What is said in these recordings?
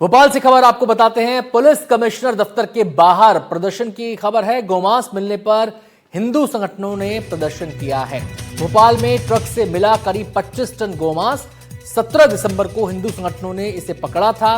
भोपाल से खबर आपको बताते हैं। पुलिस कमिश्नर दफ्तर के बाहर प्रदर्शन की खबर है। गौमांस मिलने पर हिंदू संगठनों ने प्रदर्शन किया है। भोपाल में ट्रक से मिला करीब 25 टन गौमांस। 17 दिसंबर को हिंदू संगठनों ने इसे पकड़ा था।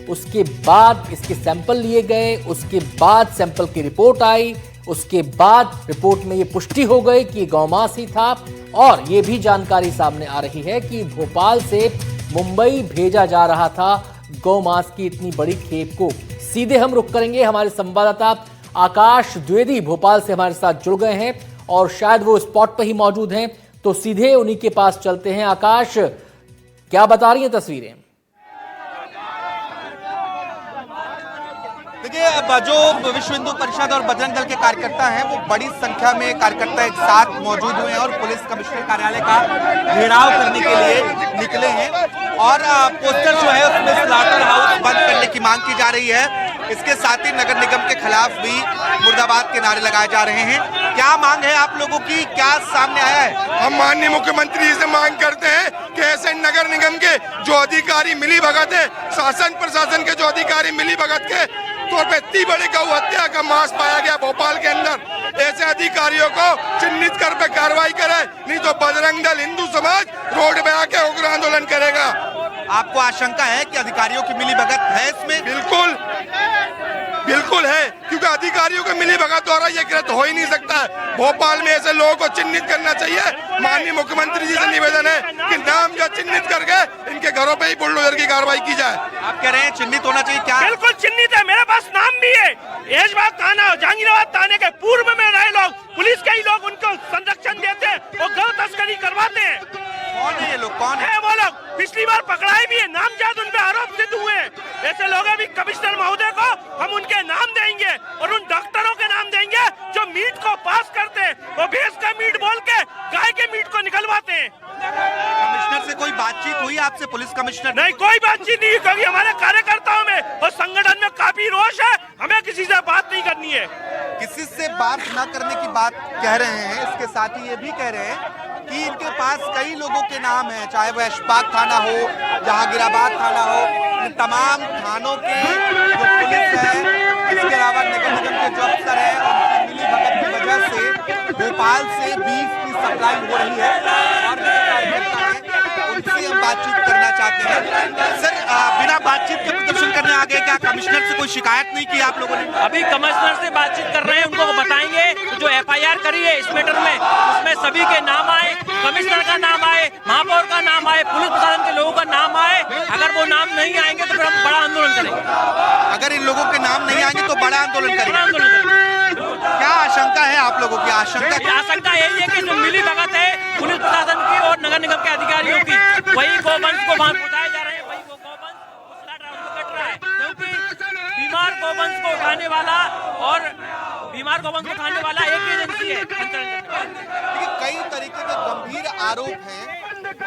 उसके बाद इसके सैंपल लिए गए, उसके बाद सैंपल की रिपोर्ट आई, उसके बाद रिपोर्ट में यह पुष्टि हो गई कि गौमांस ही था। और यह भी जानकारी सामने आ रही है कि भोपाल से मुंबई भेजा जा रहा था गौमांस की इतनी बड़ी खेप को। सीधे हम रुक करेंगे, हमारे संवाददाता आकाश द्विवेदी भोपाल से हमारे साथ जुड़ गए हैं और शायद वो स्पॉट पर ही मौजूद हैं, तो सीधे उन्हीं के पास चलते हैं। आकाश, क्या बता रही हैं तस्वीरें? देखिए, अब जो विश्व हिंदू परिषद और बजरंग दल के कार्यकर्ता हैं वो बड़ी संख्या में कार्यकर्ता एक साथ मौजूद हुए हैं और पुलिस कमिश्नर कार्यालय का घेराव करने के लिए निकले हैं। और पोस्टर जो है उसमें स्लाटर हाउस बंद करने की मांग की जा रही है। इसके साथ ही नगर निगम के खिलाफ भी मुर्दाबाद के नारे लगाए जा रहे हैं। क्या मांग है आप लोगों की, क्या सामने आया है? हम माननीय मुख्यमंत्री से मांग करते हैं कि ऐसे नगर निगम के जो अधिकारी मिली भगत है, शासन प्रशासन के जो अधिकारी मिली भगत के तौर पे इतनी बड़ी गौ हत्या का मांस पाया गया भोपाल के अंदर, ऐसे अधिकारियों को चिन्हित कर पे कार्रवाई करे, नहीं तो बजरंग दल हिंदू समाज रोड पे आके उग्र आंदोलन करेगा। आपको आशंका है कि अधिकारियों की मिली भगत है इसमें? बिल्कुल है, क्योंकि अधिकारियों के मिली भगत द्वारा ये कृत्य हो ही नहीं सकता है। भोपाल में ऐसे लोगों को चिन्हित करना चाहिए। माननीय मुख्यमंत्री जी से निवेदन है कि नाम जो चिन्हित करके इनके घरों पे ही बुलडोजर की कार्रवाई की जाए। आप कह रहे हैं चिन्हित होना चाहिए? क्या बिल्कुल चिन्हित है, मेरे पास नाम भी है। ऐशबाग थाना, जहांगीराबाद थाने के पूर्व में रहे लोग, पुलिस के ही लोग उनको संरक्षण देते हैं और गौ तस्करी करवाते हैं। कौन है ये लोग? कौन है वो लोग? पिछली बार पकड़ाए भी है, नामजद उन पे आरोप सिद्ध हुए हैं। ऐसे लोग भी कमिश्नर महोदय को हम उनके नाम देंगे और उन डॉक्टरों के नाम देंगे जो मीट को पास करते हैं। वो भैंस का मीट बोल के गाय के मीट को निकलवाते हैं। कमिश्नर से कोई बातचीत हुई आपसे? पुलिस कमिश्नर नहीं, कोई बातचीत नहीं, क्योंकि हमारे कार्यकर्ताओं में और संगठन में काफी रोष है। हमें किसी से बात नहीं करनी है। किसी से बात न करने की बात कह रहे हैं। इसके साथ ही ये भी कह रहे हैं कि इनके पास कई लोगों के नाम हैं, चाहे वो ऐशबाग थाना हो, जहांगीराबाद थाना हो, इन तमाम थानों के जो पुलिस है, इसके अलावा नगर निगम के जो अफसर हैं, उनकी मिली भगत की वजह से भोपाल से बीफ की सप्लाई हो रही है। और जो कार्यकर्ता हैं उनसे हम बातचीत करना चाहते हैं। सर, बिना बातचीत के प्रदर्शन करने आ गए क्या? कमिश्नर से कोई शिकायत नहीं की आप लोगों ने? अभी कमिश्नर से बातचीत कर रहे हैं, उनको बताएंगे जो FIR करी है इस मैटर में, उसमें सभी के नाम आए, कमिश्नर का नाम आए, महापौर का नाम आए, पुलिस प्रशासन के लोगों का नाम आए। अगर वो नाम नहीं आएंगे तो फिर हम बड़ा आंदोलन करेंगे। अगर इन लोगों के नाम नहीं आएंगे तो बड़ा आंदोलन करेंगे। क्या आशंका है आप लोगों की? आशंका यही है कि जो मिली भगत है पुलिस प्रशासन की और नगर निगम के अधिकारियों की, वही गौवंश को वहां पहुंचाए जा रहे हैं, वही गौवंश कट रहा है। क्योंकि बीमार गौवंश को उठाने वाला एक ही एजेंसी है। कई तरीके के गंभीर आरोप हैं,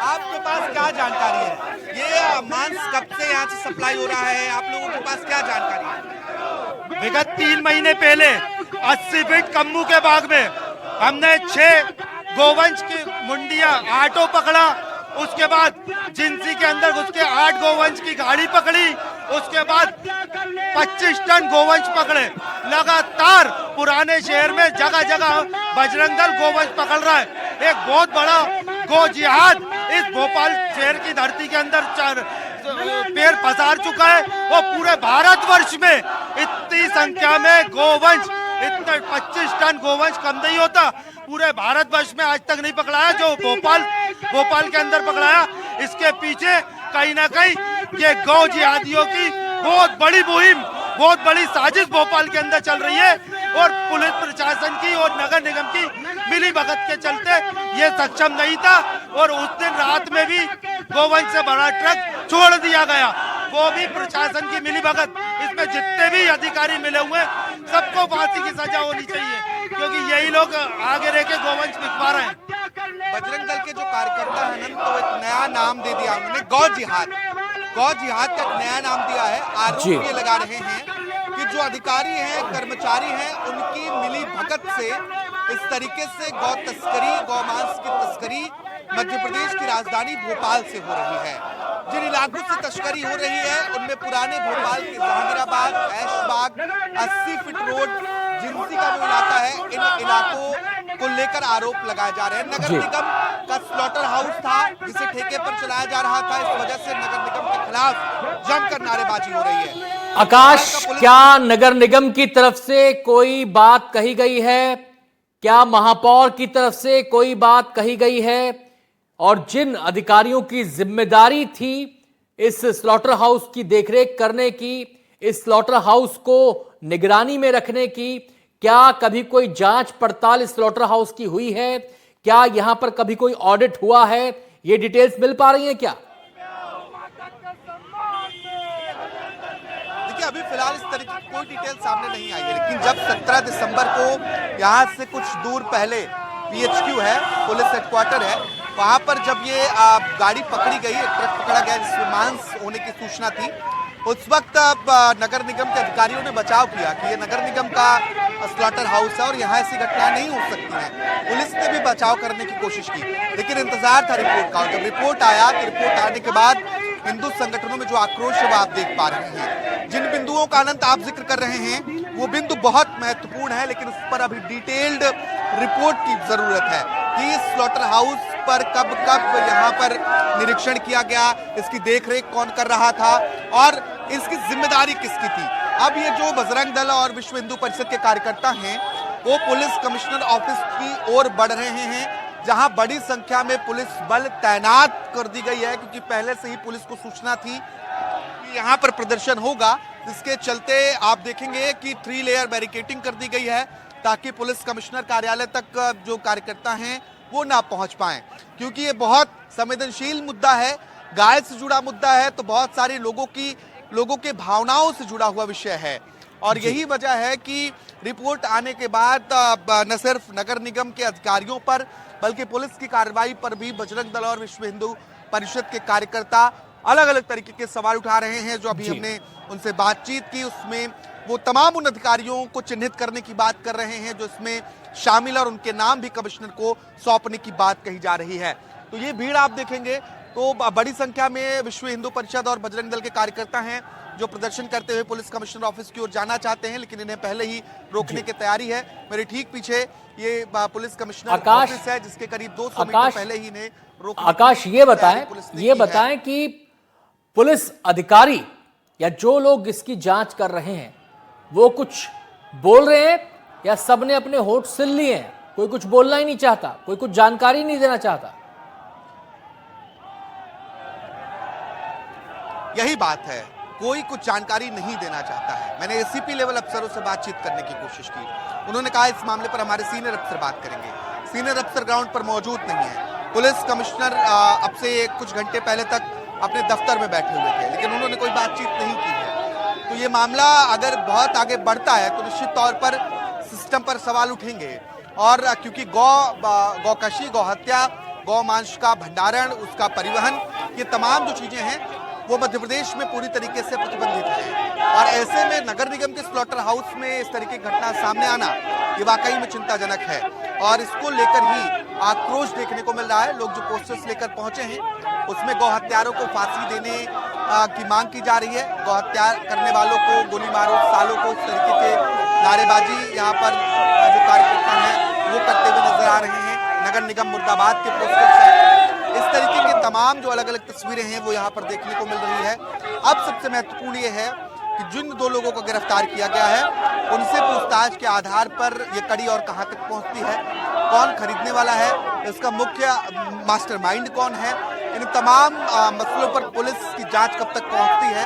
आपके पास क्या जानकारी है? ये मांस कब से यहाँ से सप्लाई हो रहा है? आप लोगों के पास क्या जानकारी है? विगत 3 महीने पहले 80 फीट कम्बू के बाग में हमने 6 गोवंश की मुंडिया ऑटो पकड़ा। उसके बाद जिंसी के अंदर घुस के 8 गोवंश की गाड़ी पकड़ी। उसके बाद 25 टन गोवंश पकड़े। लगातार पुराने शहर में जगह जगह बजरंग दल गोवंश पकड़ रहा है। एक बहुत बड़ा गो जिहाद इस भोपाल शहर की धरती के अंदर पैर पसार चुका है। वो पूरे भारतवर्ष में इतनी संख्या में गोवंश, इतने 25 टन गोवंश कम नहीं होता। पूरे भारतवर्ष में आज तक नहीं पकड़ाया जो भोपाल के अंदर पकड़ाया। इसके पीछे कहीं ना कहीं ये गौ जिहादियों की बहुत बड़ी मुहिम, बहुत बड़ी साजिश भोपाल के अंदर चल रही है। और पुलिस प्रशासन की और नगर निगम की मिली भगत के चलते ये सक्षम नहीं था। और उस दिन रात में भी गोवंश से बड़ा ट्रक छोड़ दिया गया, वो भी प्रशासन की मिली भगत। इसमें जितने भी अधिकारी मिले हुए सबको फांसी की सजा होनी चाहिए, क्योंकि यही लोग आगे रह के गोवंश बिकवा रहे हैं। बजरंग दल के जो कार्यकर्ता हैं तो एक नया नाम दे दिया उन्होंने, गौ जिहाद का एक नया नाम दिया है। आरोप ये लगा रहे हैं कि जो अधिकारी हैं, कर्मचारी हैं, उनकी मिली भगत से इस तरीके से गौ तस्करी, गौ मांस की तस्करी मध्य प्रदेश की राजधानी भोपाल से हो रही है, जिन इलाकों से तस्करी हो रही है उनमें पुराने भोपाल के जहांगीराबाद, ऐशबाग, 80 फीट रोड, जिंसी का जो इलाका है, इन इलाकों को लेकर आरोप लगाए जा रहे हैं। नगर निगम का स्लॉटर हाउस था जिसे ठेके पर चलाया जा रहा था, इस वजह से नगर निगम के खिलाफ जमकर नारेबाजी हो रही है। आकाश, क्या नगर निगम की तरफ से कोई बात कही गई है? क्या महापौर की तरफ से कोई बात कही गई है? और जिन अधिकारियों की जिम्मेदारी थी इस स्लॉटर हाउस की देखरेख करने की, इस स्लॉटर हाउस को निगरानी में रखने की, क्या कभी कोई जांच पड़ताल इस स्लॉटर हाउस की हुई है? क्या यहां पर कभी कोई ऑडिट हुआ है? ये डिटेल्स मिल पा रही हैं क्या? देखिए, अभी फिलहाल इस तरीके की कोई डिटेल सामने नहीं आई है, लेकिन जब 17 दिसंबर को यहां से कुछ दूर पहले PHQ है, पुलिस हेडक्वार्टर है, वहां पर जब ये गाड़ी पकड़ी गई, एक ट्रक पकड़ा गया जिसमें मांस होने की सूचना थी, उस वक्त नगर निगम के अधिकारियों ने बचाव किया कि ये नगर निगम का स्लॉटर हाउस है और यहाँ ऐसी घटनाएं नहीं हो सकती हैं। पुलिस ने भी बचाव करने की कोशिश की, लेकिन इंतजार था रिपोर्ट का, और जब रिपोर्ट आया तो रिपोर्ट आने के बाद हिंदू संगठनों में जो आक्रोश है वो आप देख पा रहे हैं। जिन बिंदुओं का अनंत आप जिक्र कर रहे हैं वो बिंदु बहुत महत्वपूर्ण है, लेकिन उस पर अभी डिटेल्ड रिपोर्ट की जरूरत है कि इस स्लॉटर हाउस पर कब कब यहाँ पर निरीक्षण किया गया, इसकी देखरेख कौन कर रहा था और इसकी जिम्मेदारी किसकी थी। अब ये जो बजरंग दल और विश्व हिंदू परिषद के कार्यकर्ता हैं वो पुलिस कमिश्नर ऑफिस की ओर बढ़ रहे हैं, जहां बड़ी संख्या में पुलिस बल तैनात कर दी गई है, क्योंकि पहले से ही पुलिस को सूचना थी कि यहाँ पर प्रदर्शन होगा, जिसके चलते आप देखेंगे कि 3 लेयर बैरिकेडिंग कर दी गई है ताकि पुलिस कमिश्नर कार्यालय तक जो कार्यकर्ता हैं वो ना पहुंच पाएं, क्योंकि ये बहुत संवेदनशील मुद्दा है, गाय से जुड़ा मुद्दा है, तो बहुत सारे लोगों के भावनाओं से जुड़ा हुआ विषय है। और यही वजह है कि रिपोर्ट आने के बाद न सिर्फ नगर निगम के अधिकारियों पर बल्कि पुलिस की कार्रवाई पर भी बजरंग दल और विश्व हिंदू परिषद के कार्यकर्ता अलग अलग तरीके के सवाल उठा रहे हैं। जो अभी हमने उनसे बातचीत की उसमें वो तमाम उन अधिकारियों को चिन्हित करने की बात कर रहे हैं जो इसमें शामिल, और उनके नाम भी कमिश्नर को सौंपने की बात कही जा रही है। तो ये भीड़ आप देखेंगे तो बड़ी संख्या में विश्व हिंदू परिषद और बजरंग दल के कार्यकर्ता हैं जो प्रदर्शन करते हुए पुलिस कमिश्नर ऑफिस की ओर जाना चाहते हैं, लेकिन इन्हें पहले ही रोकने की तैयारी है। मेरे ठीक पीछे ये पुलिस कमिश्नर ऑफिस है जिसके करीब 200 मीटर पहले ही इन्हें रोकने। आकाश, ये बताएं कि पुलिस अधिकारी या जो लोग इसकी जांच कर रहे हैं वो कुछ बोल रहे हैं या सबने अपने होठ सिल लिए हैं? कोई कुछ बोलना ही नहीं चाहता, कोई कुछ जानकारी नहीं देना चाहता? यही बात है, कोई कुछ जानकारी नहीं देना चाहता है। मैंने एसीपी लेवल अफसरों से बातचीत करने की कोशिश की, उन्होंने कहा इस मामले पर हमारे सीनियर अफसर बात करेंगे। सीनियर अफसर ग्राउंड पर मौजूद नहीं है। पुलिस कमिश्नर अब से कुछ घंटे पहले तक अपने दफ्तर में बैठे हुए थे, लेकिन उन्होंने कोई बातचीत नहीं की है। तो ये मामला अगर बहुत आगे बढ़ता है तो निश्चित तौर पर सिस्टम पर सवाल उठेंगे, और क्योंकि गौकशी, गौ हत्या, गौ मांस का भंडारण, उसका परिवहन, ये तमाम जो चीजें हैं वो मध्य प्रदेश में पूरी तरीके से प्रतिबंधित है, और ऐसे में नगर निगम के स्लॉटर हाउस में इस तरह की घटना सामने आना ये वाकई में चिंताजनक है, और इसको लेकर ही आक्रोश देखने को मिल रहा है। लोग जो पोस्टर्स लेकर पहुंचे हैं उसमें गौ हत्यारों को फांसी देने की मांग की जा रही है, गौ हत्या करने वालों को गोली मारो, सालों को, इस तरीके के नारेबाजी यहाँ पर जो कार्यकर्ता हैं वो करते हुए नजर आ रहे हैं। नगर निगम मुर्दाबाद के पोस्टर्स हैं, इस तरीके के तमाम जो अलग अलग तस्वीरें हैं वो यहाँ पर देखने को मिल रही है। अब सबसे महत्वपूर्ण ये है कि जिन 2 लोगों को गिरफ्तार किया गया है उनसे पूछताछ के आधार पर ये कड़ी और कहां तक पहुंचती है, कौन खरीदने वाला है, इसका मुख्य मास्टरमाइंड कौन है, इन तमाम मसलों पर पुलिस की जांच कब तक पहुंचती है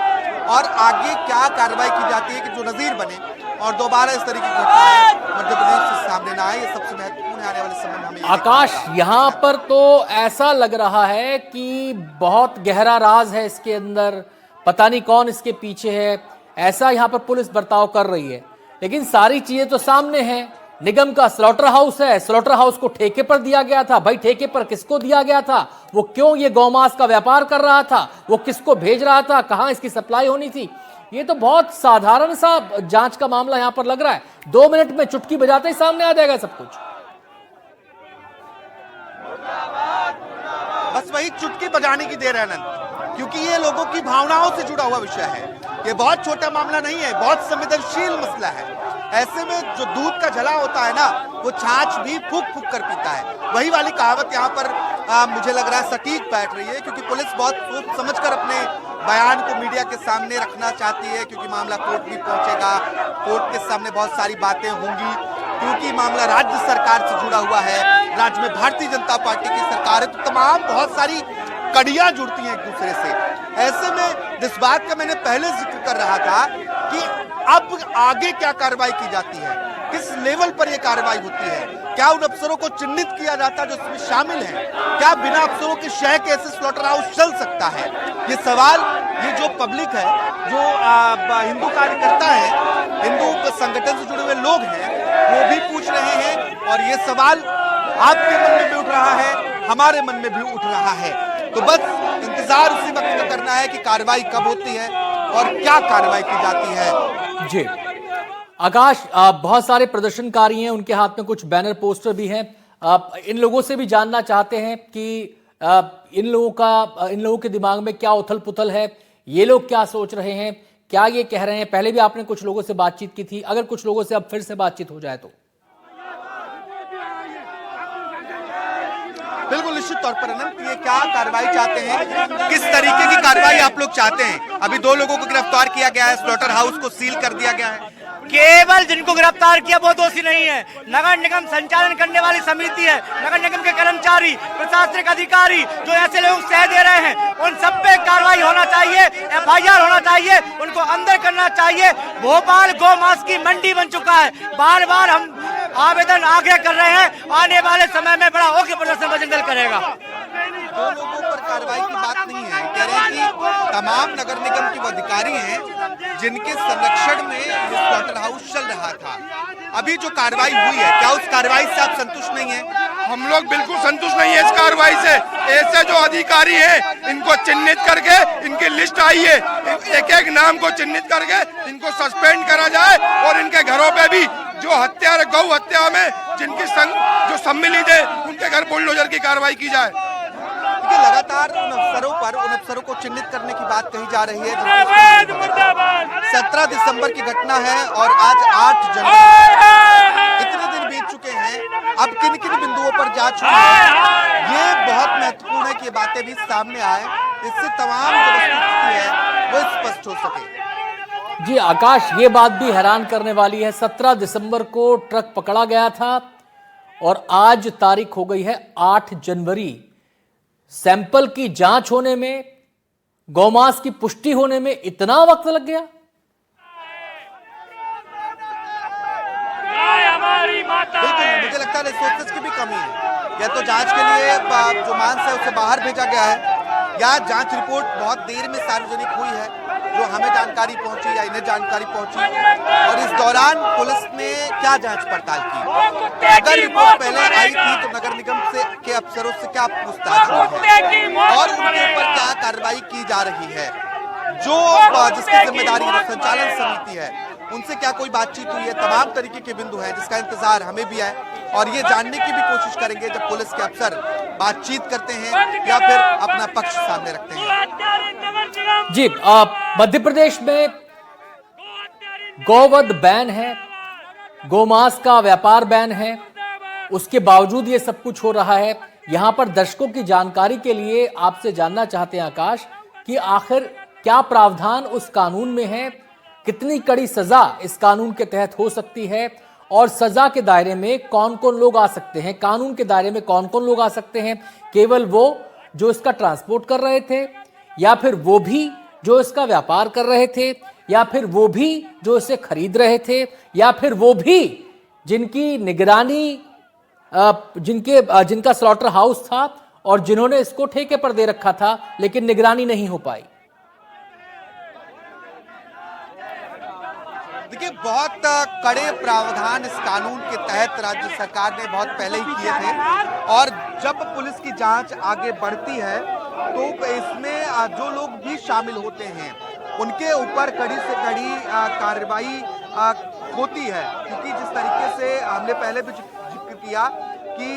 और आगे क्या कार्रवाई की जाती है कि जो नजीर बने और दोबारा इस तरीके की घटनाएं मध्य प्रदेश से सामने ना आए, ये सबसे महत्वपूर्ण है आने वाले समय में हमें। आकाश, यहाँ पर तो ऐसा लग रहा है कि बहुत गहरा राज है इसके अंदर, पता नहीं कौन इसके पीछे है, ऐसा यहाँ पर पुलिस बर्ताव कर रही है। लेकिन सारी चीजें तो सामने हैं। निगम का स्लॉटर हाउस है, स्लॉटर हाउस को ठेके पर दिया गया था। भाई ठेके पर किसको दिया गया था? वो क्यों ये गौमांस का व्यापार कर रहा था? वो किसको भेज रहा था? कहां इसकी सप्लाई होनी थी? ये तो बहुत साधारण सा जांच का मामला यहां पर लग रहा है। 2 मिनट में चुटकी बजाते ही सामने आ जाएगा सब कुछ। बस वही चुटकी बजाने की देर है अनंत। क्योंकि ये लोगों की भावनाओं से जुड़ा हुआ विषय है। ये बहुत छोटा मामला नहीं है, बहुत संवेदनशील मसला है। ऐसे में जो दूध का जला होता है ना, वो छाछ भी फूक फूक कर पीता है। वही वाली कहावत यहाँ पर मुझे लग रहा है सटीक बैठ रही है, क्योंकि पुलिस बहुत सोच समझकर अपने बयान को मीडिया के सामने रखना चाहती है, क्योंकि मामला कोर्ट भी पहुंचेगा, कोर्ट के सामने बहुत सारी बातें होंगी, क्योंकि मामला राज्य सरकार से जुड़ा हुआ है। राज्य में भारतीय जनता पार्टी की सरकार है, तो तमाम बहुत सारी कड़ियां जुड़ती हैं एक दूसरे से। ऐसे में इस बात का मैंने पहले जिक्र कर रहा था कि अब आगे क्या कार्रवाई की जाती है, किस लेवल पर यह कार्रवाई होती है, क्या उन अफसरों को चिन्हित किया जाता है जो इसमें शामिल हैं, क्या बिना अफसरों के शय के ऐसे स्लॉटर हाउस चल सकता है। ये सवाल ये जो पब्लिक है, जो हिंदू कार्यकर्ता है, हिंदू संगठन से जुड़े हुए लोग हैं, वो भी पूछ रहे हैं, और ये सवाल आपके मन में भी उठ रहा है, हमारे मन में भी उठ रहा है। तो बस इंतजार उसी वक्त का करना है कि कार्रवाई कब होती है और क्या कार्रवाई की जाती है। जी आकाश, बहुत सारे प्रदर्शनकारी हैं, उनके हाथ में कुछ बैनर पोस्टर भी हैं। इन लोगों से भी जानना चाहते हैं कि इन लोगों के दिमाग में क्या उथल पुथल है, ये लोग क्या सोच रहे हैं, क्या ये कह रहे हैं। पहले भी आपने कुछ लोगों से बातचीत की थी, अगर कुछ लोगों से अब फिर से बातचीत हो जाए तो। बिल्कुल निश्चित तौर पर अनंत, ये क्या कार्रवाई चाहते हैं, किस तरीके की कार्रवाई आप लोग चाहते हैं। अभी 2 लोगों को गिरफ्तार किया गया है, स्लॉटर हाउस को सील कर दिया गया है। केवल जिनको गिरफ्तार किया वो दोषी नहीं है, नगर निगम संचालन करने वाली समिति है, नगर निगम के कर्मचारी, प्रशासनिक अधिकारी जो ऐसे लोग सह दे रहे हैं, उन सब पे कार्रवाई होना चाहिए, FIR होना चाहिए, उनको अंदर करना चाहिए। भोपाल गौमांस की मंडी बन चुका है। बार बार हम आवेदन आग्रह कर रहे हैं, आने वाले समय में बड़ा उग्र प्रदर्शन बजरंग दल करेगा। 2 लोगों पर कार्रवाई की बात नहीं है, कह रहे हैं कि तमाम नगर निगम के वो अधिकारी हैं जिनके संरक्षण में ये स्लॉटर हाउस चल रहा था। अभी जो कार्रवाई हुई है, क्या उस कार्रवाई से आप संतुष्ट नहीं है? हम लोग बिल्कुल संतुष्ट नहीं है इस कार्रवाई से। ऐसे जो अधिकारी हैं, इनको चिन्हित करके, इनकी लिस्ट आई है, एक एक नाम को चिन्हित करके इनको सस्पेंड करा जाए, और इनके घरों पे भी जो हत्या, गौ हत्या में जिनकी जो सम्मिलित है, उनके घर बुलडोजर की कार्रवाई की जाए। देखिए, लगातार उन अफसरों को चिन्हित करने की बात कही जा रही है। 17 दिसंबर की घटना है और आज 8 जनवरी, इतने दिन बीत चुके हैं। अब किन किन बिंदुओं पर जांच हुई है, ये बहुत महत्वपूर्ण है कि ये बातें भी सामने आए, इससे तमाम जो वस्तुस्थिति है वो स्पष्ट हो सके। जी आकाश, ये बात भी हैरान करने वाली है। 17 दिसंबर को ट्रक पकड़ा गया था और आज तारीख हो गई है 8 जनवरी। सैंपल की जांच होने में, गौमांस की पुष्टि होने में इतना वक्त लग गया। बिल्कुल, मुझे लगता है रिसोर्सेज की भी कमी है। या तो जांच के लिए जो मांस है उसे बाहर भेजा गया है, या जांच रिपोर्ट बहुत देर में सार्वजनिक हुई है, जो हमें जानकारी पहुंची या इन्हें जानकारी पहुंची, और इस दौरान पुलिस ने क्या जांच पड़ताल की। अगर रिपोर्ट पहले आई थी तो नगर निगम के अफसरों से क्या पूछताछ हुई है और उनके ऊपर क्या कार्रवाई की जा रही है। जो जिसकी जिम्मेदारी संचालन समिति है, उनसे क्या कोई बातचीत हुई है। तमाम तरीके के बिंदु हैं जिसका इंतजार हमें भी है, और ये जानने की भी कोशिश करेंगे जब पुलिस के अफसर बातचीत करते हैं या फिर अपना पक्ष सामने रखते हैं। जी, मध्य प्रदेश में गौवध बैन है, गोमांस का व्यापार बैन है, उसके बावजूद ये सब कुछ हो रहा है। यहां पर दर्शकों की जानकारी के लिए आपसे जानना चाहते हैं आकाश, कि आखिर क्या प्रावधान उस कानून में है, कितनी कड़ी सजा इस कानून के तहत हो सकती है, और सजा के दायरे में कौन कौन लोग आ सकते हैं, कानून के दायरे में कौन कौन लोग आ सकते हैं। केवल वो जो इसका ट्रांसपोर्ट कर रहे थे, या फिर वो भी जो इसका व्यापार कर रहे थे, या फिर वो भी जो इसे खरीद रहे थे, या फिर वो भी जिनकी निगरानी जिनका स्लॉटर हाउस था और जिन्होंने इसको ठेके पर दे रखा था लेकिन निगरानी नहीं हो पाई। देखिए, बहुत कड़े प्रावधान इस कानून के तहत राज्य सरकार ने बहुत पहले ही किए थे, और जब पुलिस की जांच आगे बढ़ती है तो इसमें जो लोग भी शामिल होते हैं उनके ऊपर कड़ी से कड़ी कार्रवाई होती है। क्योंकि जिस तरीके से हमने पहले भी जिक्र किया कि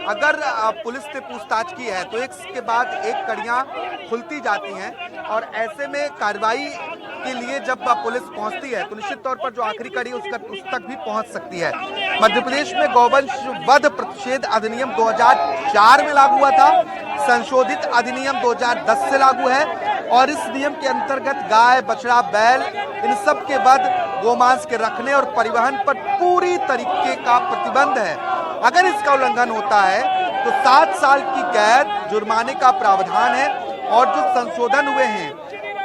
अगर पुलिस ने पूछताछ की है तो एक के बाद एक कड़ियां खुलती जाती हैं और ऐसे में कार्रवाई के लिए जब पुलिस पहुंचती है तो निश्चित तौर पर जो आखिरी कड़ी उस तक भी पहुंच सकती है। मध्य प्रदेश में गौवंश वध प्रतिषेध अधिनियम 2004 में लागू हुआ था, संशोधित अधिनियम 2010 से लागू है और इस नियम के अंतर्गत गाय, बछड़ा, बैल इन सब के वध, गोमांस के रखने और परिवहन पर पूरी तरीके का प्रतिबंध है। अगर इसका उल्लंघन होता है तो 7 साल की कैद, जुर्माने का प्रावधान है और जो संशोधन हुए हैं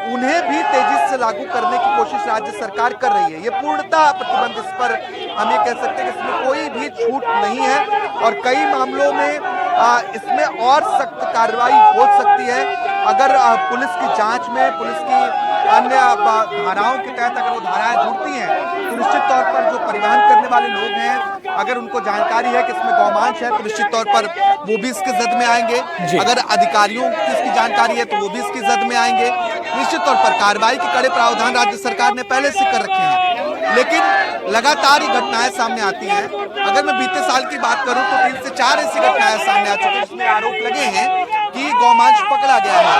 उन्हें भी तेजी से लागू करने की कोशिश राज्य सरकार कर रही है। ये पूर्णतः प्रतिबंध, इस पर हम ये कह सकते हैं कि इसमें कोई भी छूट नहीं है और कई मामलों में इसमें और सख्त कार्रवाई हो सकती है। अगर पुलिस की जांच में, पुलिस की अन्य धाराओं के तहत अगर वो धाराएं जुड़ती हैं तो निश्चित तौर पर जो परिवहन करने वाले लोग हैं, अगर उनको जानकारी है कि इसमें गौमांस है तो निश्चित तौर पर वो भी इसके जद में आएंगे। अगर अधिकारियों की इसकी जानकारी है तो वो भी इसकी जद में आएंगे। निश्चित तौर पर कार्रवाई के कड़े प्रावधान राज्य सरकार ने पहले से कर रखे हैं, लेकिन लगातार ही घटनाएं सामने आती हैं। अगर मैं बीते साल की बात करूं तो 3 से 4 ऐसी घटनाएं सामने आ चुकी हैं जिसमें आरोप लगे हैं कि गौमांस पकड़ा गया है।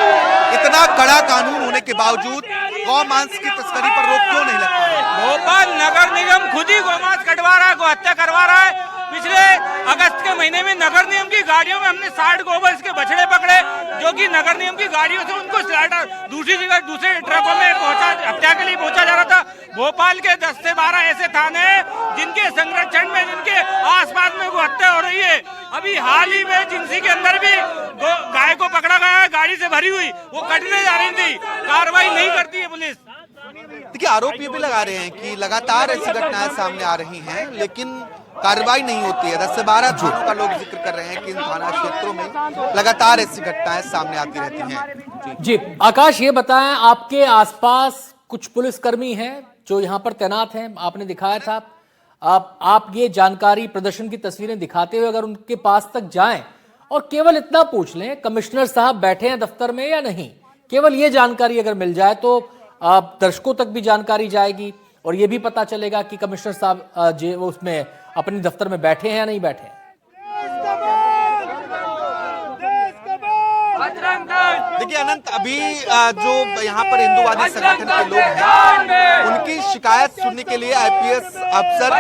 इतना कड़ा कानून होने के बावजूद गौमांस की तस्करी पर रोक क्यों नहीं लगता है? भोपाल नगर निगम खुद ही गौमांस कटवा रहा है, गौहत्या करवा रहा है। पिछले अगस्त के महीने में नगर निगम की गाड़ियों में हमने 60 गोवंश के बछड़े पकड़े, जो कि नगर निगम की गाड़ियों से उनको दूसरी जगह दूसरे ट्रकों में हत्या के लिए पहुंचा जा रहा था। भोपाल के 10 से 12 ऐसे थाने हैं जिनके संरक्षण में, जिनके आसपास में वो हत्या हो रही है। अभी हाल ही में जिंसी के अंदर भी गाय को पकड़ा गया है, गाड़ी से भरी हुई, वो कटने जा रही थी, कार्रवाई नहीं करती है पुलिस। देखिए, आरोप ये भी लगा रहे हैं कि लगातार ऐसी घटनाएं सामने आ रही हैं लेकिन कार्रवाई नहीं होती है। 10 से 12 थानों का लोग जिक्र कर रहे हैं कि इन थाना क्षेत्रों में लगातार ऐसी घटनाएं सामने आती रहती हैं। जी आकाश, ये बताएं, आपके आसपास कुछ पुलिसकर्मी हैं जो यहाँ पर तैनात हैं, आपने दिखाया था। आप ये जानकारी, प्रदर्शन की तस्वीरें दिखाते हुए अगर उनके पास तक जाएं और केवल इतना पूछ लें कमिश्नर साहब बैठे हैं दफ्तर में या नहीं, केवल ये जानकारी अगर मिल जाए तो दर्शकों तक भी जानकारी जाएगी और ये भी पता चलेगा कि कमिश्नर साहब वो उसमें अपने दफ्तर में बैठे हैं या नहीं बैठे हैं। देखिए अनंत, अभी जो यहाँ पर हिंदूवादी संगठन के लोग हैं उनकी शिकायत सुनने के लिए आईपीएस अफसर,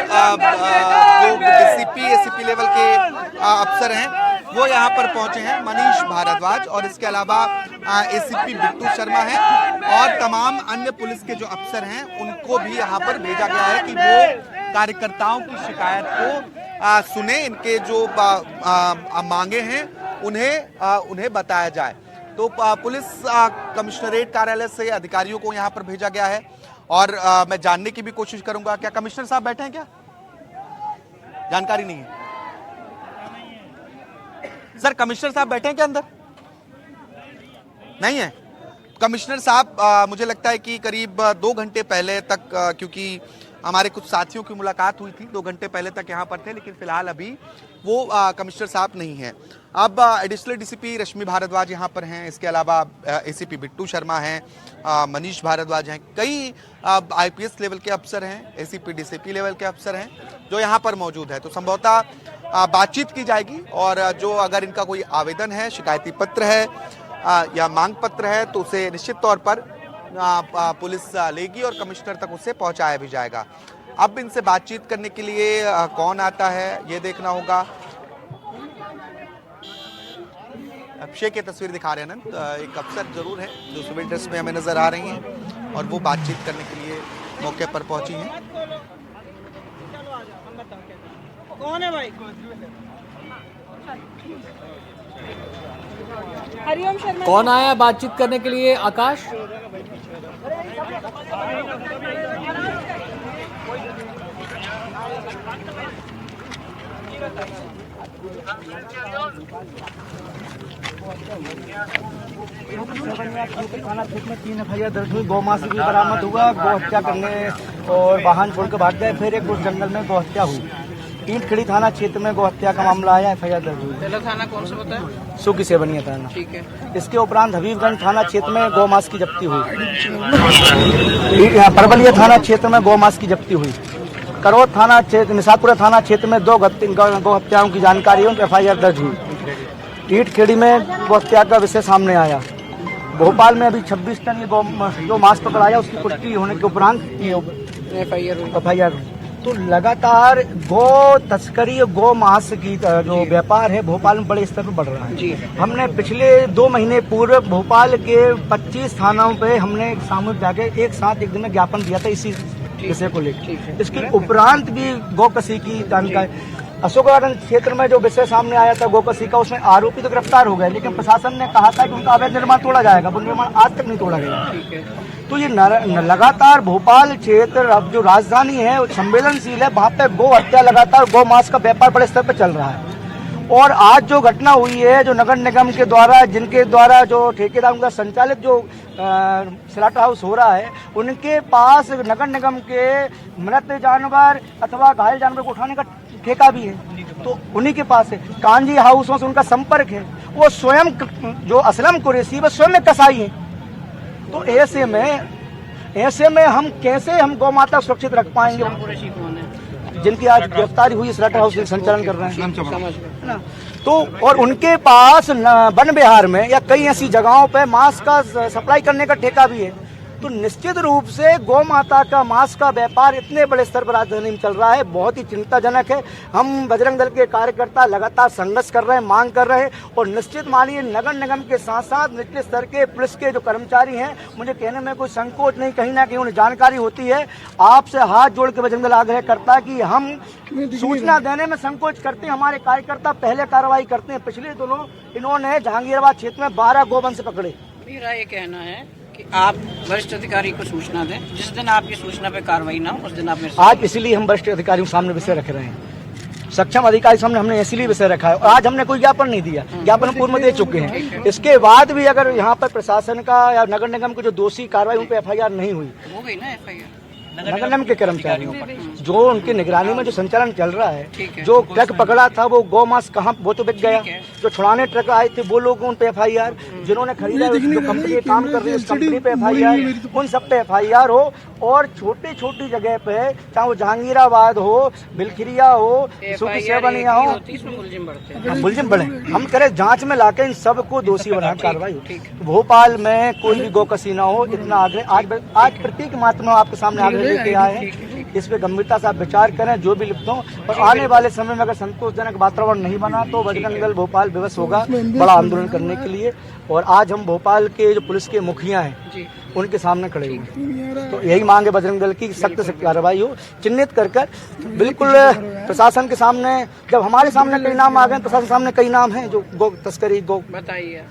जो डीसीपी, एसीपी लेवल के अफसर हैं, वो यहाँ पर पहुंचे हैं। मनीष भारद्वाज और इसके अलावा एसीपी बिट्टू शर्मा हैं और तमाम अन्य पुलिस के जो अफसर हैं उनको भी यहाँ पर भेजा गया है कि वो कार्यकर्ताओं की शिकायत को सुने, इनके जो मांगे हैं उन्हें बताया जाए। तो पुलिस कमिश्नरेट कार्यालय से अधिकारियों को यहाँ पर भेजा गया है और मैं जानने की भी कोशिश करूंगा, क्या कमिश्नर साहब बैठे हैं? क्या जानकारी नहीं है सर? कमिश्नर साहब बैठे हैं क्या अंदर? नहीं है। कमिश्नर साहब मुझे लगता है कि करीब 2 घंटे पहले तक, क्योंकि हमारे कुछ साथियों की मुलाकात हुई थी, 2 घंटे पहले तक यहाँ पर थे, लेकिन फिलहाल अभी वो कमिश्नर साहब नहीं है। अब एडिशनल डीसीपी रश्मि भारद्वाज यहाँ पर हैं, इसके अलावा एसीपी बिट्टू शर्मा हैं, मनीष भारद्वाज हैं, कई आईपीएस लेवल के अफसर हैं, एसीपी डीसीपी लेवल के अफसर हैं जो यहाँ पर मौजूद है। तो संभवतः बातचीत की जाएगी और जो अगर इनका कोई आवेदन है, शिकायती पत्र है या मांग पत्र है तो उसे निश्चित तौर पर पुलिस लेगी और कमिश्नर तक उसे पहुंचाया भी जाएगा। अब इनसे बातचीत करने के लिए कौन आता है ये देखना होगा। अभिषेक की तस्वीर दिखा रहे हैं अनंत, एक अफसर जरूर है जो सिविल ड्रेस में हमें नजर आ रही हैं और वो बातचीत करने के लिए मौके पर पहुंची हैं। कौन है भाई? हरिओम शर्मा। कौन आया बातचीत करने के लिए? आकाश, थाना क्षेत्र में 3 FIR दर्ज हुई, गौमांस भी बरामद हुआ, गौहत्या करने और वाहन छोड़ के भाग गए, फिर एक उस जंगल में गौहत्या हुई। ईंटखड़ी थाना क्षेत्र में गौहत्या का मामला आया, FIR दर्ज हुई। पहला थाना कौन सा होता है? सुखी सेवनिया थाना। ठीक है। इसके उपरांत हबीबगंज थाना क्षेत्र में गौमांस की जब्ती हुई। परवलिया थाना क्षेत्र में गौमांस की जब्ती हुई। करौद थाना क्षेत्र, निशापुरा थाना क्षेत्र में 2 गौ हत्याओं की जानकारी है, उन पर FIR दर्ज हुई। ईट खेड़ी में गौ हत्या का विषय सामने आया। भोपाल में अभी 26 टन जो मांस पकड़ाया, उसकी पुष्टि होने के उपरांत FIR। तो लगातार गौ तस्करी, गौ मांस की जो व्यापार है भोपाल में बड़े स्तर पर बढ़ रहा है। हमने पिछले 2 महीने पूर्व भोपाल के 25 थानों पे हमने सामूहिक जाके एक दिन में ज्ञापन दिया था इसी विषय को लेकर। इसके उपरांत भी गौकसी की जानकारी, अशोक गार्डन क्षेत्र में जो विषय सामने आया था गौकसी का, उसमें आरोपी तो गिरफ्तार हो गए, लेकिन प्रशासन ने कहा था कि उनका अवैध निर्माण तोड़ा जाएगा, वो निर्माण आज तक नहीं तोड़ा गया। तो ये लगातार भोपाल क्षेत्र अब जो राजधानी है संवेदनशील है, वहाँ पे गौ हत्या लगातार, गौ मांस का व्यापार बड़े स्तर पर चल रहा है। और आज जो घटना हुई है, जो नगर निगम के द्वारा, जिनके द्वारा जो ठेकेदारों का संचालित जो स्लॉटर हाउस हो रहा है, उनके पास नगर निगम के मृत जानवर अथवा घायल जानवर को उठाने का ठेका भी है, तो उन्हीं के पास है। कांजी हाउसों से उनका संपर्क है, वो स्वयं जो असलम कुरैशी वो स्वयं कसाई है। तो ऐसे में हम कैसे गौ माता सुरक्षित रख पाएंगे? जिनकी आज गिरफ्तारी हुई, स्लॉटर हाउस संचालन कर रहे हैं ना, तो और उनके पास वन विहार में या कई ऐसी जगहों पे मांस का सप्लाई करने का ठेका भी है। तो निश्चित रूप से गौ माता का मांस का व्यापार इतने बड़े स्तर पर राजधानी में चल रहा है, बहुत ही चिंताजनक है। हम बजरंग दल के कार्यकर्ता लगातार संघर्ष कर रहे हैं, मांग कर रहे हैं, और निश्चित मानिए नगर निगम के साथ साथ निचले स्तर के पुलिस के जो कर्मचारी हैं, मुझे कहने में कोई संकोच नहीं, कहीं ना कहीं उन्हें जानकारी होती है। आपसे हाथ जोड़ के बजरंग दल आग्रह करता है कि हम सूचना देने में संकोच करते हैं, हमारे कार्यकर्ता पहले कार्रवाई करते हैं। पिछले दिनों इन्होंने जहांगीराबाद क्षेत्र में 12 गोवंश पकड़े। मेरा ये कहना है कि आप वरिष्ठ अधिकारी को सूचना दें, जिस दिन आपकी सूचना पे कार्रवाई ना हो उस दिन आप मेरे आज इसलिए हम वरिष्ठ अधिकारियों के सामने विषय रख रहे हैं, सक्षम अधिकारी सामने हमने इसलिए विषय रखा है। और आज हमने कोई ज्ञापन नहीं दिया, ज्ञापन पूर्व में दे चुके हैं। इसके बाद भी अगर यहाँ पर प्रशासन का या नगर निगम के जो दोषी कार्रवाई, उन पर FIR नहीं हुई, हो गई ना FIR नगर निगम के कर्मचारियों पर जो उनकी निगरानी में जो संचालन चल रहा है, जो ट्रक पकड़ा था वो गौ मांस कहाँ, वो तो बिक गया। जो छुड़ाने ट्रक आए थे वो लोग, उन पे FIR, जिन्होंने खरीदा, जो कंपनी काम कर रही है उस कंपनी पे FIR, उन सब पे FIR हो। और छोटी छोटी जगह पे, चाहे वो जहांगीराबाद हो, बिलखिरिया हो, सुखी सेवनिया हो, मुलजिम बढ़े, हम करें जांच में लाके इन सबको दोषी बना कार्रवाई हो। भोपाल में कोई भी गौकसी ना हो, इतना आग्रह आज प्रतीक मात्रा आपके सामने आग्रह लेके आए हैं। इस पे गंभीरता से आप विचार करें, जो भी लिखता हूँ। और आने वाले समय में अगर संतोषजनक वातावरण नहीं बना तो बजरंग दल भोपाल विवश होगा बड़ा आंदोलन करने के लिए। और आज हम भोपाल के जो पुलिस के मुखिया हैं उनके सामने खड़े हुए, तो यही मांग है बजरंग दल की, सख्त से कार्रवाई हो, चिन्हित कर बिल्कुल प्रशासन के सामने। जब हमारे सामने कई नाम आ गए, प्रशासन सामने कई नाम हैं जो गौ तस्करी, गौ बताइए,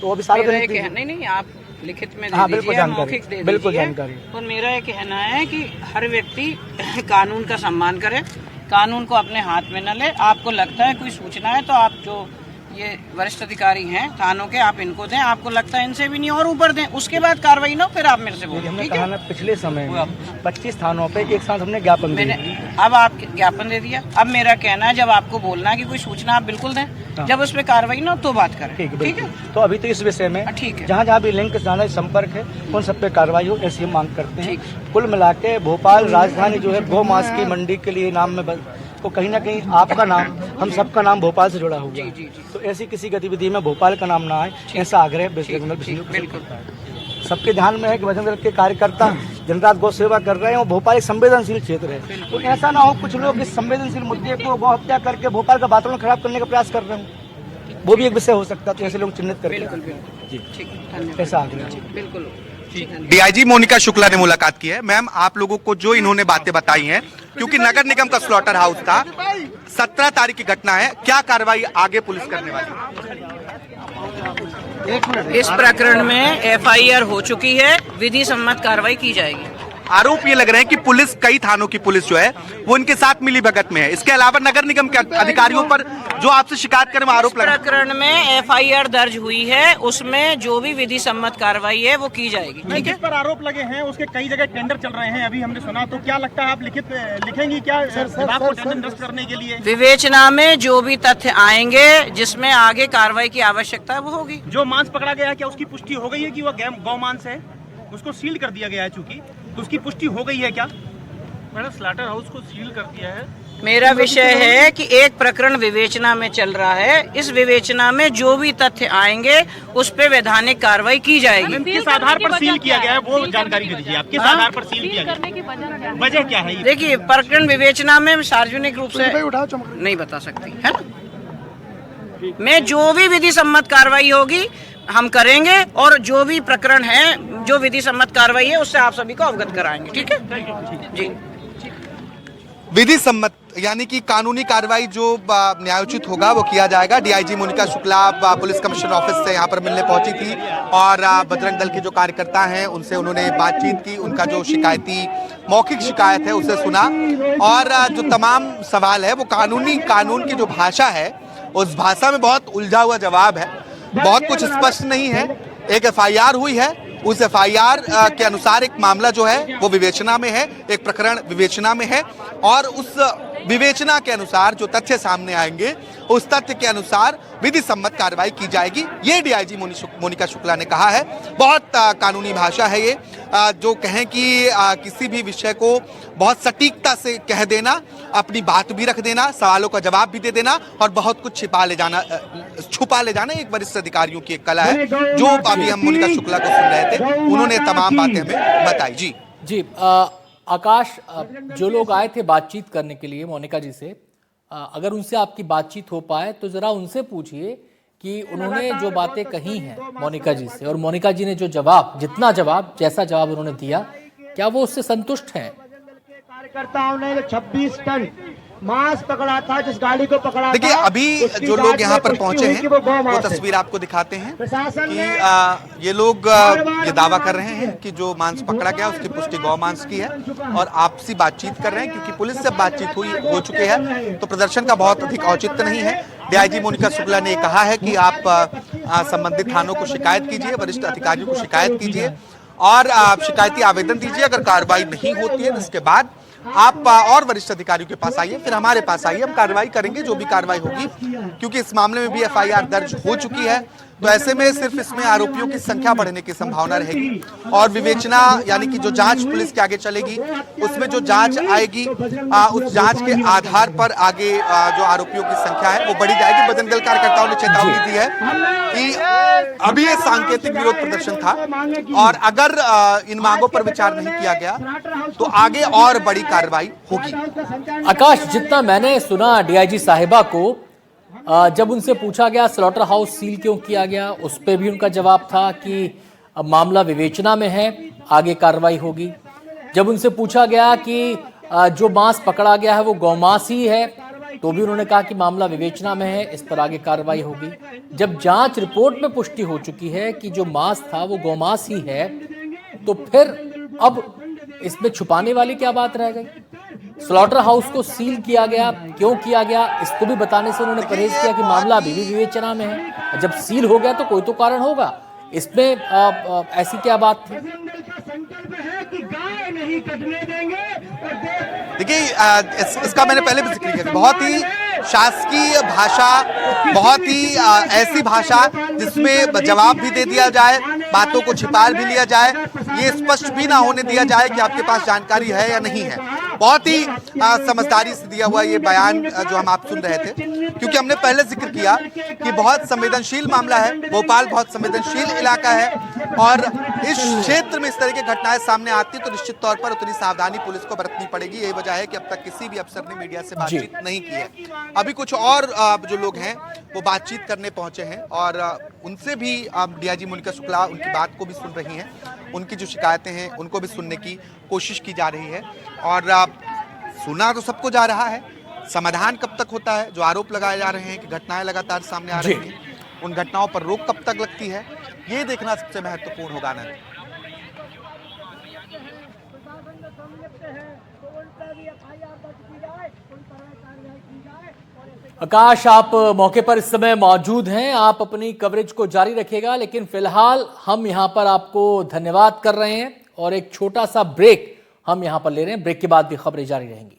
तो अभी सारे नहीं आप लिखित में हाँ बिल्कुल जानकारी, बिल्कुल जानकारी। और मेरा ये कहना है कि हर व्यक्ति कानून का सम्मान करे, कानून को अपने हाथ में न ले। आपको लगता है कोई सूचना है तो आप जो ये वरिष्ठ अधिकारी हैं थानों के, आप इनको दें। आपको लगता है इनसे भी नहीं और ऊपर दें, उसके बाद कार्रवाई ना, फिर आप मेरे से बोलें। हमने कहा ना पिछले समय में 25 थानों पे एक साथ हमने ज्ञापन दिया। अब आप ज्ञापन दे दिया। अब मेरा कहना है जब आपको बोलना है कि कोई सूचना आप बिल्कुल दें, जब उस पर कार्रवाई ना तो बात करें। ठीक है। तो अभी तो इस विषय में ठीक है, जहाँ भी लिंक जाना संपर्क है उन सब पे कार्रवाई हो, ऐसी मांग करते हैं। कुल मिला के भोपाल राजधानी जो है गौ मांस की मंडी के लिए नाम में तो कहीं ना कहीं आपका नाम, हम सबका नाम भोपाल से जुड़ा हुआ है। तो ऐसी किसी गतिविधि में भोपाल का नाम ना आए, ऐसा आग्रह सबके ध्यान में है कि बजरंग दल के कार्यकर्ता दिन रात गौ सेवा कर रहे हैं और भोपाल एक संवेदनशील क्षेत्र है। तो ऐसा ना हो कुछ लोग इस संवेदनशील मुद्दे को गौ हत्या करके भोपाल का वातावरण खराब करने का प्रयास कर रहे हो, वो भी एक विषय हो सकता है। तो ऐसे लोग चिन्हित करके ऐसा आग्रह। बिल्कुल। DIG मोनिका शुक्ला ने मुलाकात की है। मैम, आप लोगों को जो इन्होंने बातें बताई हैं, क्योंकि नगर निगम का स्लॉटर हाउस था, 17 तारीख की घटना है, क्या कार्रवाई आगे पुलिस करने वाली है? इस प्रकरण में FIR हो चुकी है, विधि सम्मत कार्रवाई की जाएगी। आरोप ये लग रहे हैं कि पुलिस, कई थानों की पुलिस जो है वो इनके साथ मिली भगत में है। इसके अलावा नगर निगम के अधिकारियों पर जो आपसे शिकायत करने में आरोप लग रहा है, प्रकरण में FIR दर्ज हुई है, उसमें जो भी विधि सम्मत कार्रवाई है वो की जाएगी। ठीक है। जिस पर आरोप लगे हैं उसके कई जगह टेंडर चल रहे हैं, अभी हमने सुना, तो क्या लगता है आप लिखेंगी क्या विभाग को टेंडर निरस्त करने के लिए? विवेचना में जो भी तथ्य आएंगे जिसमें आगे कार्रवाई की आवश्यकता है वो होगी। जो मांस पकड़ा गया है क्या उसकी पुष्टि हो गई है कि वह गौ मांस है? उसको सील कर दिया गया है चूंकि, तो उसकी पुष्टि हो गई है क्या? मैंने स्लॉटर हाउस को सील कर दिया है। मेरा विषय है कि एक प्रकरण विवेचना में चल रहा है। इस विवेचना में जो भी तथ्य आएंगे उस पे वैधानिक कार्रवाई की जाएगी। किस आधार पर सील किया गया है वो जानकारी दे दीजिए आप। किस आधार पर सील किया गया, वजह क्या है? देखिए, प्रकरण विवेचना में सार्वजनिक रूप से नहीं बता सकती है ना। मैं जो भी विधि सम्मत कार्रवाई होगी हम करेंगे और जो भी प्रकरण है, जो विधि सम्मत कार्रवाई है उससे आप सभी को अवगत कराएंगे। ठीक है जी। विधि सम्मत यानी कि कानूनी कार्रवाई जो न्यायोचित होगा वो किया जाएगा। DIG Monika Shukla police commissioner office से यहाँ पर मिलने पहुंची थी और बजरंग दल के जो कार्यकर्ता हैं उनसे उन्होंने बातचीत की, उनका जो शिकायती मौखिक शिकायत है उसे सुना और जो तमाम सवाल है वो कानून की जो भाषा है उस भाषा में बहुत उलझा हुआ जवाब है, बहुत कुछ स्पष्ट नहीं है। एक एफआईआर हुई है, उस एफआईआर के अनुसार एक मामला जो है वो विवेचना में है, एक प्रकरण विवेचना में है और उस विवेचना के अनुसार जो तथ्य सामने आएंगे उस तथ्य के अनुसार विधि सम्मत कार्रवाई की जाएगी। ये डीआईजी मोनिका शुक्ला ने कहा है। बहुत कानूनी भाषा है ये, जो कहें कि किसी भी विषय को बहुत सटीकता से कह देना, अपनी बात भी रख देना, सवालों का जवाब भी दे देना और बहुत कुछ छुपा ले जाना एक वरिष्ठ अधिकारियों की एक कला है, जो अभी हम मोनिका शुक्ला को सुन रहे थे। उन्होंने तमाम बातें हमें बताई। जी आकाश, जो लोग आए थे बातचीत करने के लिए मोनिका जी से, अगर उनसे आपकी बातचीत हो पाए तो जरा उनसे पूछिए कि उन्होंने जो बातें कही हैं मोनिका जी से और मोनिका जी ने जो जैसा जवाब उन्होंने दिया, क्या वो उससे संतुष्ट हैं? कार्यकर्ताओं ने 26 टन मांस पकड़ा था, जिस गाड़ी को पकड़ा। देखिए, अभी जो लोग यहाँ पर पहुंचे हैं वो तस्वीर आपको दिखाते हैं कि ये लोग ये दावा कर रहे हैं कि जो मांस पकड़ा गया उसकी पुष्टि गौ मांस की है और आपसी बातचीत कर रहे हैं क्योंकि पुलिस से बातचीत हो चुकी है तो प्रदर्शन का बहुत अधिक औचित्य नहीं है। डीआईजी मोनिका शुक्ला ने कहा है कि आप संबंधित थानों को शिकायत कीजिए, वरिष्ठ अधिकारियों को शिकायत कीजिए और आप शिकायती आवेदन दीजिए। अगर कार्रवाई नहीं होती है इसके बाद आप और वरिष्ठ अधिकारियों के पास आइए, फिर हमारे पास आइए, हम कार्रवाई करेंगे जो भी कार्रवाई होगी, क्योंकि इस मामले में भी एफआईआर दर्ज हो चुकी है। तो ऐसे में सिर्फ इसमें आरोपियों की संख्या बढ़ने की संभावना रहेगी और विवेचना यानी कि जो जांच पुलिस के आगे चलेगी उसमें जो जांच आएगी उस जांच के आधार पर आगे जो आरोपियों की संख्या है वो बढ़ी जाएगी। बजरंग दल कार्यकर्ताओं ने चेतावनी दी है कि अभी ये सांकेतिक विरोध प्रदर्शन था और अगर इन मांगों पर विचार नहीं किया गया तो आगे और बड़ी कार्रवाई होगी। आकाश, जितना मैंने सुना डीआईजी साहिबा को, जब उनसे पूछा गया स्लॉटर हाउस सील क्यों किया गया, उस पर भी उनका जवाब था कि मामला विवेचना में है, आगे कार्रवाई होगी। जब उनसे पूछा गया कि जो मांस पकड़ा गया है वो गौमांस ही है, तो भी उन्होंने कहा कि मामला विवेचना में है, इस पर आगे कार्रवाई होगी। जब जांच रिपोर्ट में पुष्टि हो चुकी है कि जो मांस था वो गौमांस ही है, तो फिर अब इसमें छुपाने वाली क्या बात रह गई? स्लॉटर हाउस को सील किया गया, क्यों किया गया, इसको भी बताने से उन्होंने परहेज किया कि मामला अभी भी विवेचना में है। जब सील हो गया तो कोई तो कारण होगा, इसमें ऐसी क्या बात थी? देखिए, इसका मैंने पहले भी जिक्र किया, बहुत ही शासकीय भाषा, बहुत ही ऐसी भाषा जिसमें जवाब भी दे दिया जाए, बातों को छिपा भी लिया जाए, ये स्पष्ट भी ना होने दिया जाए कि आपके पास जानकारी है या नहीं है। बहुत ही समझदारी से दिया हुआ ये बयान जो हम आप सुन रहे थे, क्योंकि हमने पहले जिक्र किया कि बहुत संवेदनशील मामला है, भोपाल बहुत संवेदनशील इलाका है और इस क्षेत्र में इस तरह की घटनाएं सामने आती तो निश्चित तौर पर उतनी सावधानी पुलिस को बरतनी पड़ेगी। यही वजह है कि अब तक किसी भी अफसर ने मीडिया से बातचीत नहीं की है। अभी कुछ और जो लोग हैं वो बातचीत करने पहुंचे हैं और उनसे भी डीआईजी मोनिका शुक्ला उनकी बात को भी सुन रही हैं, उनकी जो शिकायतें हैं उनको भी सुनने की कोशिश की जा रही है और सुना तो सबको जा रहा है, समाधान कब तक होता है? जो आरोप लगाए जा रहे हैं कि घटनाएं लगातार सामने आ रही हैं, उन घटनाओं पर रोक कब तक लगती है, ये देखना सबसे महत्वपूर्ण होगा। आनंद, आकाश, आप मौके पर इस समय मौजूद हैं, आप अपनी कवरेज को जारी रखिएगा, लेकिन फिलहाल हम यहां पर आपको धन्यवाद कर रहे हैं और एक छोटा सा ब्रेक हम यहां पर ले रहे हैं। ब्रेक के बाद भी खबरें जारी रहेंगी।